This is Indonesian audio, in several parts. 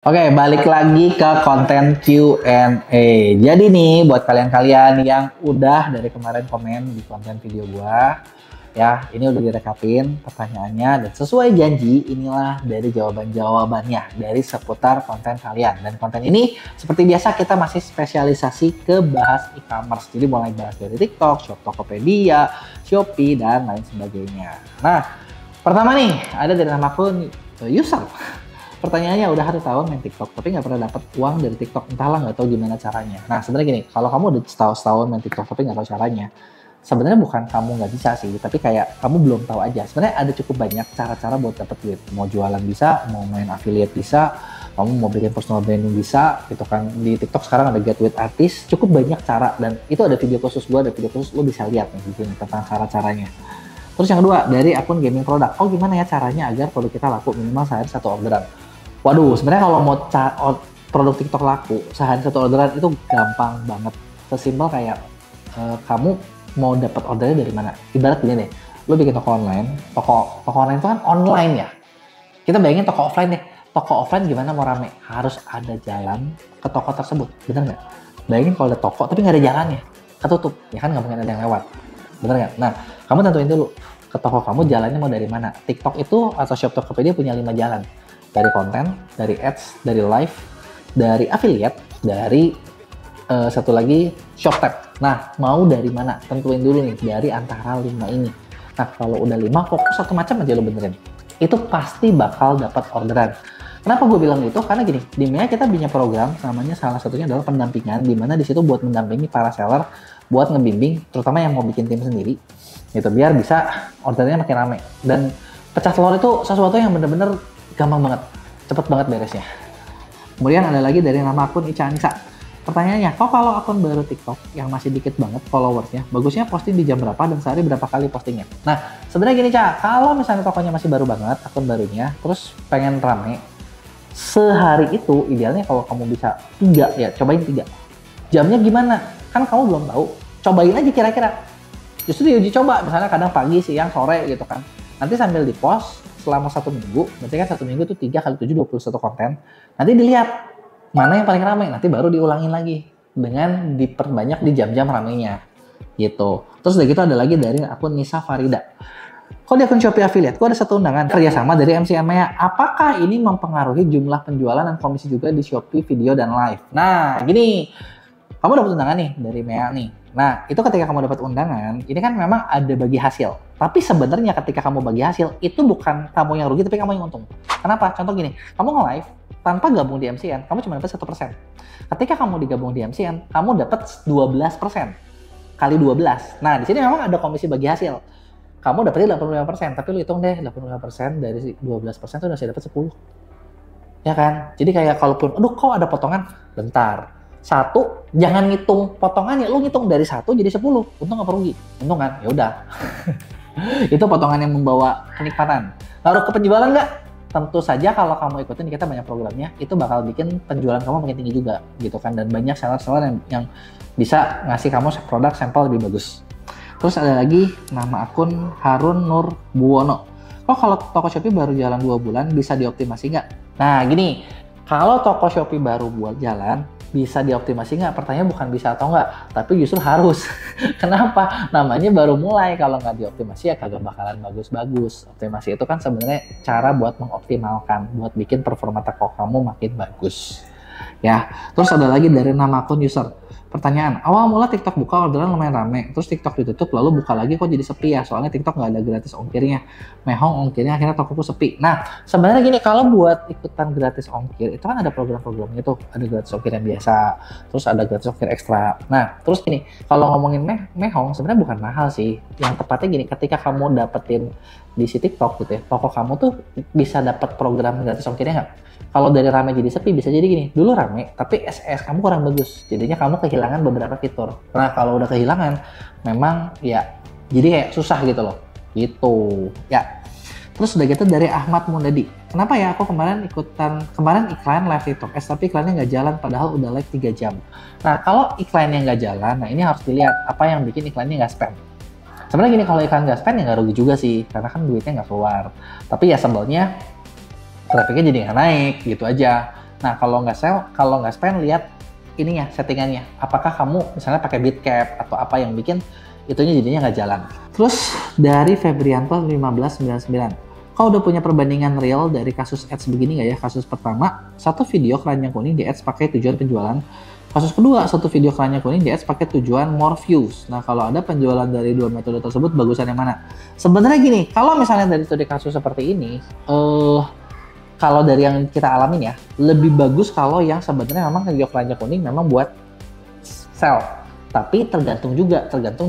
Oke, balik lagi ke konten Q&A. Jadi nih, buat kalian-kalian yang udah dari kemarin komen di konten video gua, ya, ini udah direkapin pertanyaannya dan sesuai janji, inilah dari jawaban-jawabannya dari seputar konten kalian. Dan konten ini seperti biasa kita masih spesialisasi ke bahas e-commerce. Jadi mulai bahas dari TikTok, Shop Tokopedia, Shopee, dan lain sebagainya. Nah, pertama nih, ada dari nama akun user. Pertanyaannya udah 1 tahun main TikTok, tapi nggak pernah dapat uang dari TikTok. Entahlah, nggak tahu gimana caranya. Nah, sebenarnya gini, kalau kamu udah setahun main TikTok tapi nggak tahu caranya, sebenarnya bukan kamu nggak bisa sih, tapi kayak kamu belum tahu aja. Sebenarnya ada cukup banyak cara-cara buat dapet duit. Mau jualan bisa, mau main affiliate bisa, kamu mau bikin personal branding bisa, gitu kan. Di TikTok sekarang ada Get With Artist, cukup banyak cara, dan itu ada video khusus gua, ada video khusus, lo bisa lihat nih di sini tentang cara-caranya. Terus yang kedua, dari akun gaming produk. Oh, gimana ya caranya agar produk kita laku minimal sehari 1 orderan? Waduh, sebenarnya kalau mau produk TikTok laku, sehari 1 orderan itu gampang banget. Sesimpel kayak kamu mau dapat ordernya dari mana. Ibarat gini deh, lo bikin toko online. Toko online itu kan online ya. Kita bayangin toko offline deh. Toko offline gimana mau rame? Harus ada jalan ke toko tersebut, bener nggak? Bayangin kalau ada toko tapi nggak ada jalannya, ketutup, ya kan nggak mungkin ada yang lewat, bener nggak? Nah, kamu tentuin dulu ke toko kamu jalannya mau dari mana. TikTok itu atau Shop Tokopedia punya 5 jalan. Dari konten, dari ads, dari live, dari affiliate, dari satu lagi ShopTab. Nah, mau dari mana? Tentuin dulu nih, dari antara 5 ini. Nah, kalau udah 5, fokus satu macam aja lo benerin. Itu pasti bakal dapat orderan. Kenapa gue bilang gitu? Karena gini, di Mea kita punya program, namanya salah satunya adalah pendampingan, di mana di situ buat mendampingi para seller, buat ngebimbing, terutama yang mau bikin tim sendiri, gitu, biar bisa ordernya makin rame. Dan pecah telur itu sesuatu yang bener-bener gampang banget, cepet banget beresnya. Kemudian ada lagi dari nama akun Ica Anissa. Pertanyaannya, kok kalau akun baru TikTok yang masih dikit banget followersnya, bagusnya posting di jam berapa dan sehari berapa kali postingnya? Nah, sebenarnya gini Ca, kalau misalnya tokonya masih baru banget, akun barunya, terus pengen rame, sehari itu idealnya kalau kamu bisa 3 ya, cobain 3. Jamnya gimana? Kan kamu belum tahu, cobain aja kira-kira. Justru diuji coba, misalnya kadang pagi, siang, sore gitu kan. Nanti sambil di post selama 1 minggu, berarti kan 1 minggu itu 3 kali 7, 21 konten. Nanti dilihat mana yang paling ramai, nanti baru diulangin lagi dengan diperbanyak di jam-jam ramainya gitu. Terus udah gitu ada lagi dari akun Nisa Farida. Kok di akun Shopee Affiliate, kok ada 1 undangan kerjasama dari MCN Mea. Apakah ini mempengaruhi jumlah penjualan dan komisi juga di Shopee video dan live? Nah, gini, kamu dapat undangan nih dari Mea nih. Nah, itu ketika kamu dapat undangan, ini kan memang ada bagi hasil. Tapi sebenarnya ketika kamu bagi hasil, itu bukan kamu yang rugi, tapi kamu yang untung. Kenapa? Contoh gini, kamu nge-live tanpa gabung di MCN, kamu cuma dapat 1%. Ketika kamu digabung di MCN, kamu dapat 12%. Kali 12. Nah, di sini memang ada komisi bagi hasil. Kamu dapetnya 85%, tapi lu hitung deh, 85% dari 12% itu udah saya dapat 10. Ya kan? Jadi kayak kalaupun, aduh kok ada potongan? Bentar. 1, jangan ngitung potongannya, lu ngitung dari 1 jadi 10. Untung apa rugi? Untung kan? Ya udah. Itu potongan yang membawa kenikmatan. Ngaruh ke penjualan nggak? Tentu saja kalau kamu ikutin, kita banyak programnya, itu bakal bikin penjualan kamu makin tinggi juga gitu kan. Dan banyak seller-seller yang bisa ngasih kamu produk sampel lebih bagus. Terus ada lagi nama akun Harun Nur Buwono. Kok kalau toko Shopee baru jalan 2 bulan bisa dioptimasi nggak? Nah gini, kalau toko Shopee baru buat jalan, bisa dioptimasi nggak? Pertanyaan bukan bisa atau nggak, tapi justru harus. Kenapa? Namanya baru mulai, kalau nggak dioptimasi ya kagak bakalan bagus-bagus. Optimasi itu kan sebenarnya cara buat mengoptimalkan, buat bikin performa toko kamu makin bagus. Ya, terus ada lagi dari nama akun user. Pertanyaan, awal mula TikTok buka orderan lumayan rame, terus TikTok ditutup lalu buka lagi kok jadi sepi ya? Soalnya TikTok nggak ada gratis ongkirnya. Mehong ongkirnya akhirnya tokoku sepi. Nah, sebenarnya gini, kalau buat ikutan gratis ongkir, itu kan ada program-programnya tuh. Ada gratis ongkir yang biasa, terus ada gratis ongkir ekstra. Nah, terus gini, kalau ngomongin Mehong, sebenarnya bukan mahal sih. Yang tepatnya gini, ketika kamu dapetin di si TikTok gitu ya, toko kamu tuh bisa dapat program gratis ongkirnya nggak? Kalau dari rame jadi sepi, bisa jadi gini, dulu rame, tapi SES kamu kurang bagus, jadinya kamu kehilangan beberapa fitur. Nah, kalau udah kehilangan, memang ya, jadi kayak susah gitu loh, gitu, ya. Terus udah gitu dari Ahmad Mundadi, kenapa ya aku kemarin iklan live TikTok tapi iklannya nggak jalan, padahal udah live 3 jam. Nah, kalau iklannya nggak jalan, nah ini harus dilihat apa yang bikin iklannya nggak spam. Sebenarnya gini, kalau iklan nggak spam ya nggak rugi juga sih, karena kan duitnya nggak keluar. Tapi ya sebelnya, trafiknya jadi nggak naik gitu aja. Nah, kalau nggak spend, lihat ininya, settingannya. Apakah kamu misalnya pakai Bitcap atau apa yang bikin itunya jadinya nggak jalan. Terus dari Febrianto 1599. Kau udah punya perbandingan real dari kasus ads begini nggak ya? Kasus pertama, satu video keranjang kuning di ads pakai tujuan penjualan. Kasus kedua, satu video keranjang kuning di ads pakai tujuan more views. Nah, kalau ada penjualan dari dua metode tersebut, bagusan yang mana? Sebenarnya gini, kalau misalnya dari studi kasus seperti ini, kalau dari yang kita alamin ya, lebih bagus kalau yang sebenarnya memang video keranjang kuning memang buat sell. Tapi tergantung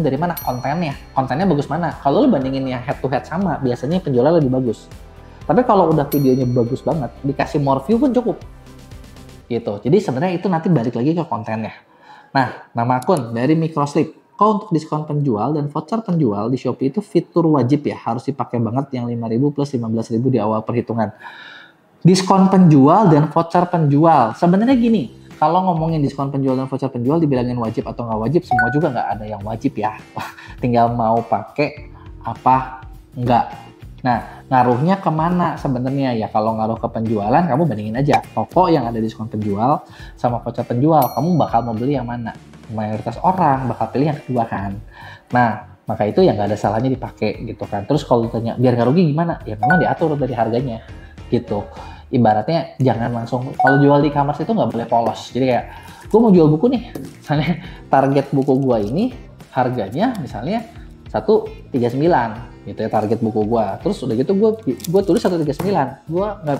dari mana kontennya. Kontennya bagus mana. Kalau lu bandingin yang head to head sama, biasanya penjualan lebih bagus. Tapi kalau udah videonya bagus banget, dikasih more view pun cukup. Gitu. Jadi sebenarnya itu nanti balik lagi ke kontennya. Nah, nama akun dari Microslip. Kau untuk diskon penjual dan voucher penjual di Shopee itu fitur wajib ya, harus dipakai banget yang 5.000 plus 15.000 di awal perhitungan. Diskon penjual dan voucher penjual. Sebenarnya gini, kalau ngomongin diskon penjual dan voucher penjual dibilangin wajib atau nggak wajib, semua juga nggak ada yang wajib ya. Tinggal mau pakai apa nggak. Nah, ngaruhnya kemana sebenarnya ya? Kalau ngaruh ke penjualan, kamu bandingin aja toko yang ada diskon penjual sama voucher penjual. Kamu bakal mau beli yang mana? Mayoritas orang bakal pilih yang kedua kan. Nah, maka itu ya nggak ada salahnya dipakai gitu kan. Terus kalau ditanya biar nggak rugi gimana? Ya memang diatur dari harganya gitu. Ibaratnya jangan langsung, kalau jual di e-commerce itu nggak boleh polos. Jadi kayak gue mau jual buku nih, misalnya target buku gue ini harganya misalnya 139 gitu ya target buku gue. Terus udah gitu gue tulis 139.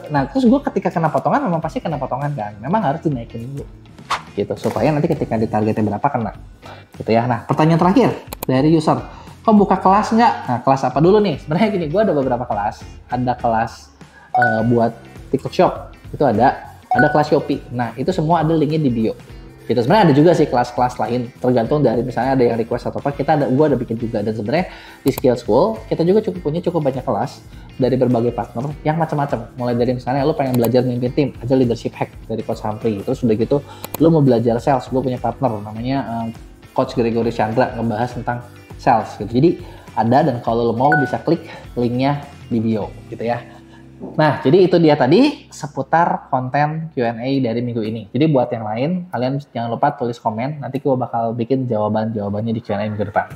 Nah terus gue ketika kena potongan memang pasti kena potongan kan. Memang harus dinaikin dulu gitu supaya nanti ketika di targetnya berapa kena gitu ya. Nah pertanyaan terakhir dari user, kok buka kelas nggak? Nah kelas apa dulu nih? Sebenarnya gini, gue ada beberapa kelas. Ada kelas buat TikTok Shop, itu ada kelas Shopee. Nah, itu semua ada linknya di bio. Gitu. Sebenarnya ada juga sih kelas-kelas lain, tergantung dari misalnya ada yang request atau apa, gue ada bikin juga. Dan sebenarnya di Skill School, kita juga punya cukup banyak kelas dari berbagai partner yang macam-macam. Mulai dari misalnya lu pengen belajar mimpin tim, aja leadership hack dari Coach Humphrey. Terus udah gitu, lu mau belajar sales, gue punya partner namanya Coach Gregory Chandra, ngebahas tentang sales gitu. Jadi ada, dan kalau lo mau bisa klik linknya di bio gitu ya. Nah, jadi itu dia tadi seputar konten Q&A dari minggu ini. Jadi buat yang lain, kalian jangan lupa tulis komen. Nanti gue bakal bikin jawaban-jawabannya di Q&A minggu depan.